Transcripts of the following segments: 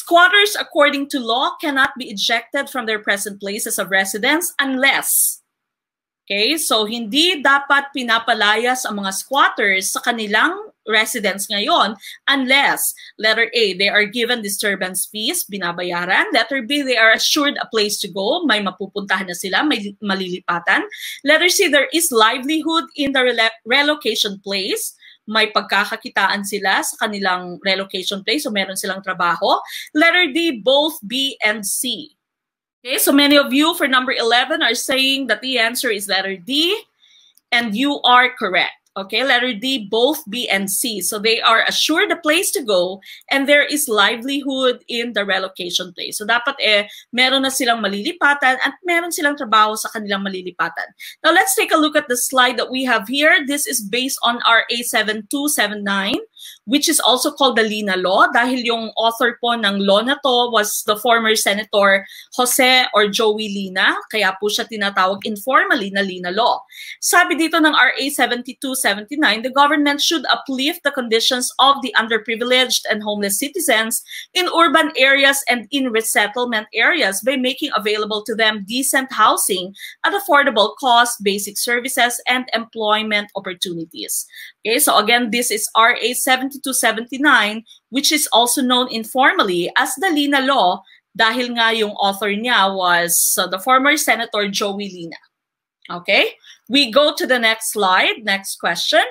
Squatters, according to law, cannot be ejected from their present places of residence unless, okay, so hindi dapat pinapalayas ang mga squatters sa kanilang residence ngayon unless, letter A, they are given disturbance fees, binabayaran. Letter B, they are assured a place to go, may mapupuntahan na sila, may malilipatan. Letter C, there is livelihood in the relocation place, may pagkakakitaan sila sa kanilang relocation place, so meron silang trabaho. Letter D, both B and C. Okay, so many of you for number 11 are saying that the answer is letter D, and you are correct. Okay, letter D, both B and C. So they are assured a place to go and there is livelihood in the relocation place. So dapat meron na silang malilipatan at meron silang trabaho sa kanilang malilipatan. Now let's take a look at the slide that we have here. This is based on RA 7279, which is also called the Lina Law dahil yung author po ng law na to was the former Senator Jose or Joey Lina. Kaya po siya tinatawag informally na Lina Law. Sabi dito ng RA 7279, the government should uplift the conditions of the underprivileged and homeless citizens in urban areas and in resettlement areas by making available to them decent housing at affordable cost, basic services, and employment opportunities. Okay, so again, this is RA 7279, which is also known informally as the Lina Law dahil nga yung author niya was the former Senator Joey Lina. Okay, we go to the next slide. Next question.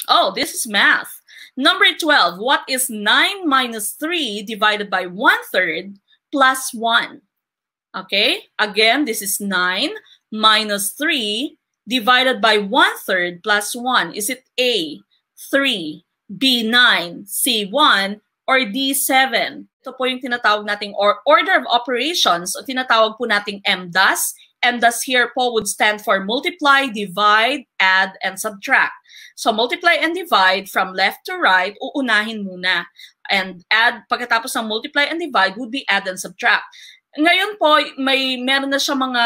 Oh, this is math. Number 12, what is 9 minus 3 divided by 1/3 plus 1? Okay, again, this is 9 minus 3 divided by 1/3 plus 1. Is it A, 3, B, 9, C, 1, or D, 7? Ito po yung tinatawag nating order of operations o tinatawag po nating MDAS. MDAS here po would stand for multiply, divide, add, and subtract. So multiply and divide from left to right, uunahin muna. And add, pagkatapos ng multiply and divide would be add and subtract. Ngayon po, meron na siyang mga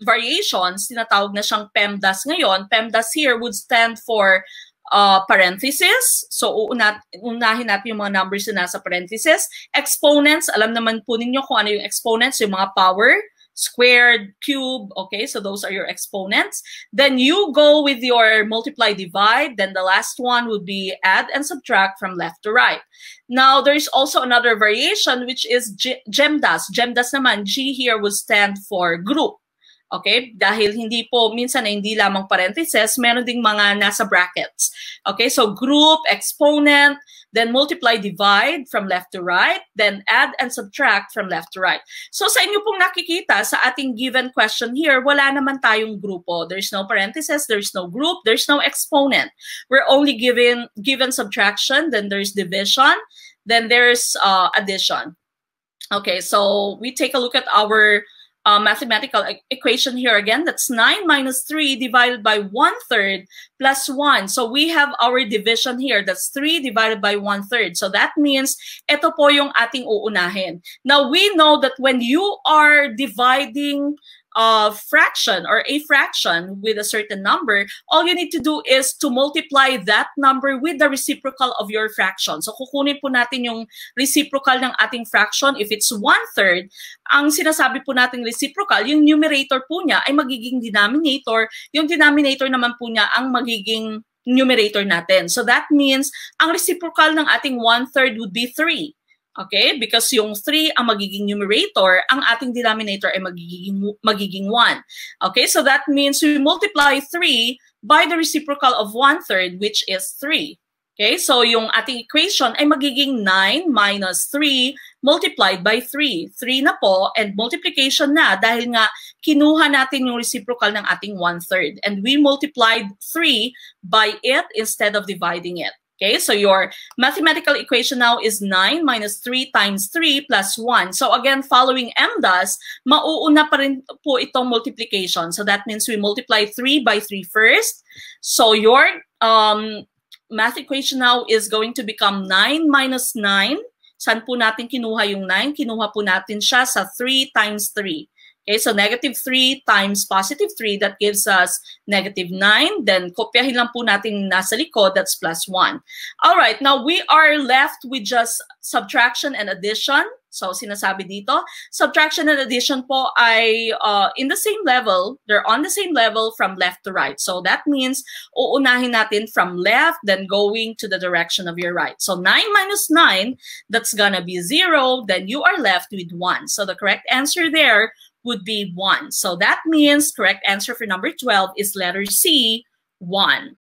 variations, tinatawag na siyang PEMDAS ngayon. PEMDAS here would stand for parenthesis. So, unahin natin yung mga numbers na nasa parenthesis. Exponents, alam naman po ninyo kung ano yung exponents, yung mga power, squared, cube, okay, so those are your exponents. Then you go with your multiply, divide, then the last one would be add and subtract from left to right. Now, there's also another variation which is GEMDAS. GEMDAS naman, G here would stand for group. Okay, dahil hindi po, minsan ay hindi lamang parentheses, meron ding mga nasa brackets. Okay, so group, exponent, then multiply, divide from left to right, then add and subtract from left to right. So sa inyo pong nakikita sa ating given question here, wala naman tayong grupo. There's no parentheses, there's no group, there's no exponent. We're only given subtraction, then there's division, then there's addition. Okay, so we take a look at our mathematical equation here again. That's 9 minus 3 divided by 1/3 plus 1. So we have our division here. That's 3 divided by 1/3. So that means ito po yung ating uunahin. Now we know that when you are dividing fraction or a fraction with a certain number, all you need to do is to multiply that number with the reciprocal of your fraction. So kukunin po natin yung reciprocal ng ating fraction. If it's 1/3, ang sinasabi po nating reciprocal, yung numerator po niya ay magiging denominator, yung denominator naman po niya ang magiging numerator natin. So that means ang reciprocal ng ating 1/3 would be 3. Okay? Because yung 3 ang magiging numerator, ang ating denominator ay magiging 1. Okay? So that means we multiply 3 by the reciprocal of 1/3, which is 3. Okay? So yung ating equation ay magiging 9 minus 3 multiplied by 3. 3 na po, and multiplication na dahil nga kinuha natin yung reciprocal ng ating 1/3. And we multiplied 3 by it instead of dividing it. Okay, so your mathematical equation now is 9 minus 3 times 3 plus 1. So again, following MDAS, mauuna pa rin po itong multiplication. So that means we multiply 3 by 3 first. So your math equation now is going to become 9 minus 9. Saan po natin kinuha yung 9? Kinuha po natin siya sa 3 times 3. Okay, so negative 3 times positive 3, that gives us negative 9. Then, kopyahin lang po natin nasa likod, that's plus 1. All right, now we are left with just subtraction and addition. So, sinasabi dito, subtraction and addition po ay in the same level. They're on the same level from left to right. So, that means uunahin natin from left, then going to the direction of your right. So, 9 minus 9, that's gonna be 0. Then, you are left with 1. So, the correct answer there would be 1. So, that means correct answer for number 12 is letter C, 1.